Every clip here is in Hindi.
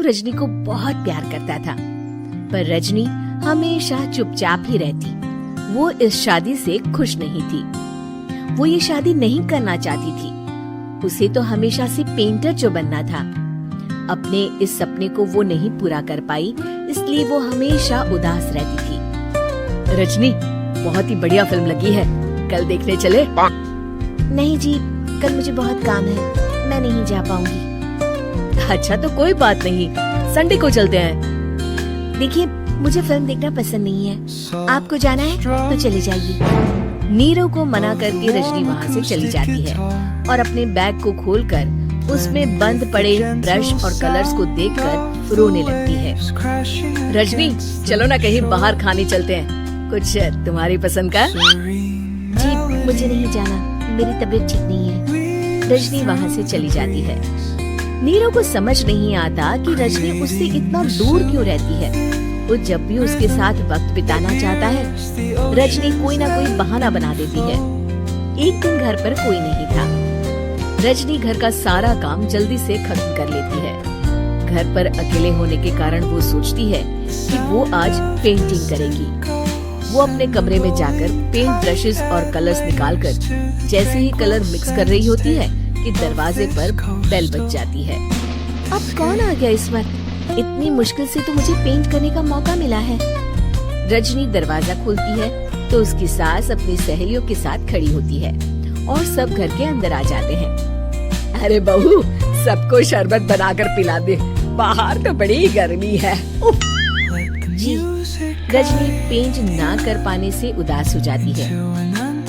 नीरव रजनी को बहुत प्यार करता था, पर रजनी हमेशा चुपचाप ही रहती। वो इस शादी से खुश नहीं थी। वो ये शादी नहीं करना चाहती थी। उसे तो हमेशा से पेंटर जो बनना था। अपने इस सपने को वो नहीं पूरा कर पाई, इसलिए वो हमेशा उदास रहती थी। रजनी, बहुत ही बढ़िया फिल्म लगी है, कल देखने चले? नहीं जी, कल मुझे बहुत काम है, मैं नहीं जा पाऊंगी। अच्छा तो कोई बात नहीं, संडे को चलते हैं। देखिए, मुझे फिल्म देखना पसंद नहीं है। आपको जाना है तो चले जाइए। नीरव को मना करके रजनी वहाँ से चली जाती है और अपने बैग को खोलकर उसमें बंद पड़े ब्रश और कलर्स को देखकर रोने लगती है। रजनी, चलो ना कहीं बाहर खाने चलते हैं, कुछ तुम्हारी पसंद का। जी, मुझे नहीं जाना, मेरी तबीयत ठीक नहीं है। रजनी वहाँ से चली जाती है। नीरव को समझ नहीं आता कि रजनी उससे इतना दूर क्यों रहती है। वो जब भी उसके साथ वक्त बिताना चाहता है, रजनी कोई ना कोई बहाना बना देती है। एक दिन घर पर कोई नहीं था। रजनी घर का सारा काम जल्दी से खत्म कर लेती है। घर पर अकेले होने के कारण वो सोचती है कि वो आज पेंटिंग करेगी। वो अपने कमरे में जाकर पेंट ब्रशेस और कलर्स निकालकर जैसे ही कलर मिक्स कर रही होती है कि दरवाजे पर बेल बज जाती है। अब कौन आ गया इस वक्त? इतनी मुश्किल से तो मुझे पेंट करने का मौका मिला है। रजनी दरवाजा खोलती है तो उसकी सास अपनी सहेलियों के साथ खड़ी होती है और सब घर के अंदर आ जाते हैं। अरे बहू, सबको शरबत बनाकर पिला दे, बाहर तो बड़ी गर्मी है। जी, रजनी पेंट ना कर पाने से उदास हो जाती है।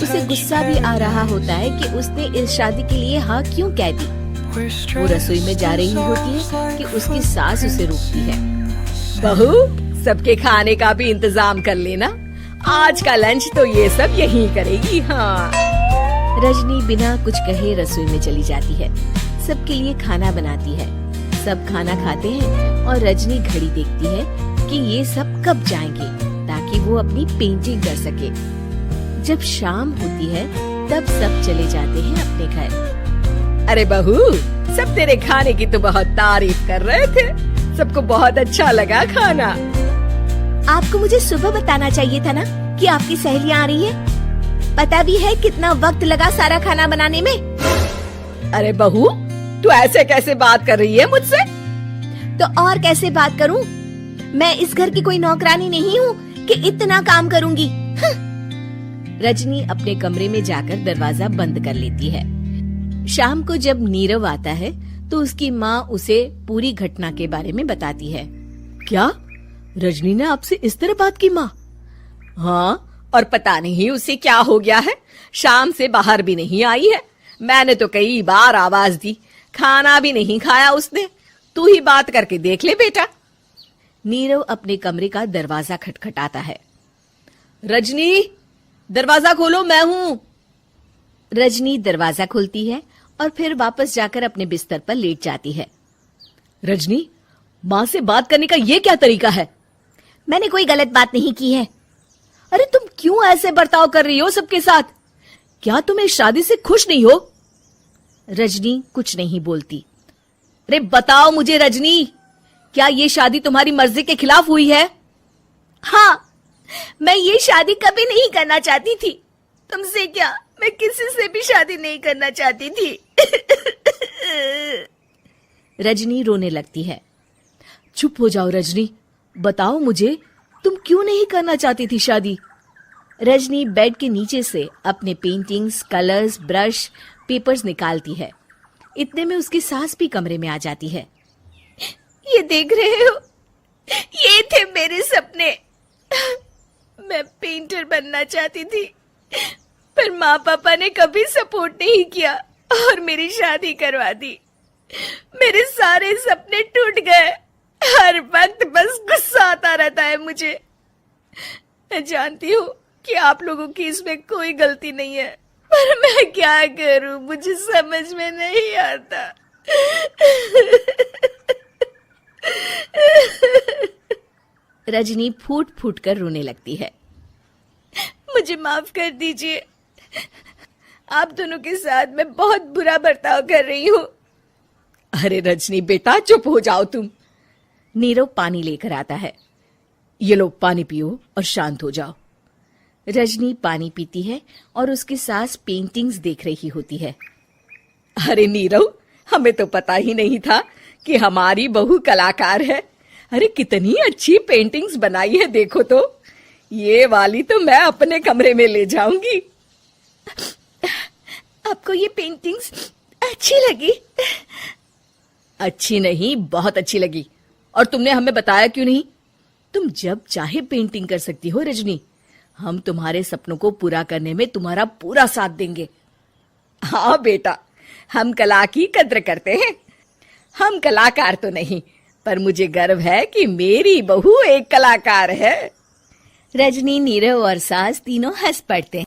उसे गुस्सा भी आ रहा होता है कि उसने इस शादी के लिए हाँ क्यों कह दी। वो रसोई में जा रही होती है कि उसकी सास उसे रोकती है। बहू, सबके खाने का भी इंतजाम कर लेना, आज का लंच तो ये सब यहीं करेगी। हाँ। रजनी बिना कुछ कहे रसोई में चली जाती है। सबके लिए खाना बनाती है। सब खाना खाते हैं और रजनी घड़ी देखती है कि ये सब कब जाएंगे ताकि वो अपनी पेंटिंग कर सके। जब शाम होती है तब सब चले जाते हैं अपने घर। अरे बहू, सब तेरे खाने की तो बहुत तारीफ कर रहे थे, सबको बहुत अच्छा लगा खाना। आपको मुझे सुबह बताना चाहिए था ना कि आपकी सहेलियाँ आ रही है। पता भी है कितना वक्त लगा सारा खाना बनाने में। अरे बहू, तू ऐसे कैसे बात कर रही है मुझसे? तो और कैसे बात करूं? मैं इस घर की कोई नौकरानी नहीं हूँ कि इतना काम करूंगी। रजनी अपने कमरे में जाकर दरवाजा बंद कर लेती है। शाम को जब नीरव आता है तो उसकी माँ उसे पूरी घटना के बारे में बताती है। क्या रजनी ने आपसे इस तरह बात की माँ? हाँ, और पता नहीं उसे क्या हो गया है, शाम से बाहर भी नहीं आई है। मैंने तो कई बार आवाज दी, खाना भी नहीं खाया उसने। तू ही बात करके देख ले बेटा। नीरव अपने कमरे का दरवाजा खटखटाता है। रजनी, दरवाजा खोलो, मैं हूँ। रजनी दरवाजा खोलती है और फिर वापस जाकर अपने बिस्तर पर लेट जाती है। रजनी, माँ से बात करने का ये क्या तरीका है? मैंने कोई गलत बात नहीं की है। अरे तुम क्यों ऐसे बर्ताव कर रही हो सबके साथ? क्या तुम इस शादी से खुश नहीं हो? रजनी कुछ नहीं बोलती। अरे बताओ मुझे रजनी, क्या ये शादी तुम्हारी मर्जी के खिलाफ हुई है? हाँ, मैं ये शादी कभी नहीं करना चाहती थी। तुमसे क्या, मैं किसी से भी शादी नहीं करना चाहती थी। रजनी रोने लगती है। चुप हो जाओ रजनी, बताओ मुझे, तुम क्यों नहीं करना चाहती थी शादी? रजनी बेड के नीचे से अपने पेंटिंग्स, कलर्स, ब्रश, पेपर्स निकालती है। इतने में उसकी सास भी कमरे में आ जाती है। ये देख रहे हो, ये थे मेरे सपने। मैं पेंटर बनना चाहती थी, पर माँ पापा ने कभी सपोर्ट नहीं किया और मेरी शादी करवा दी। मेरे सारे सपने टूट गए। हर वक्त बस गुस्सा आता रहता है मुझे। मैं जानती हूँ कि आप लोगों की इसमें कोई गलती नहीं है, पर मैं क्या करूँ, मुझे समझ में नहीं आता। रजनी फूट फूट कर रोने लगती है। मुझे माफ कर दीजिए, आप दोनों के साथ मैं बहुत बुरा बर्ताव कर रही हूँ। अरे रजनी बेटा, चुप हो जाओ तुम। नीरव पानी लेकर आता है। ये लो पानी पियो और शांत हो जाओ। रजनी पानी पीती है और उसकी सास पेंटिंग्स देख रही होती है। अरे नीरव, हमें तो पता ही नहीं था कि हमारी बहू कलाकार है। अरे कितनी अच्छी पेंटिंग्स बनाई है, देखो तो। ये वाली तो मैं अपने कमरे में ले जाऊंगी। आपको ये पेंटिंग्स अच्छी लगी? अच्छी नहीं, बहुत अच्छी लगी। और तुमने हमें बताया क्यों नहीं? तुम जब चाहे पेंटिंग कर सकती हो रजनी। हम तुम्हारे सपनों को पूरा करने में तुम्हारा पूरा साथ देंगे। हाँ बेटा, हम कला की कद्र करते हैं। हम कलाकार तो नहीं, पर मुझे गर्व है कि मेरी बहू एक कलाकार है। रजनी, नीरव और सास तीनों हंस पड़ते हैं।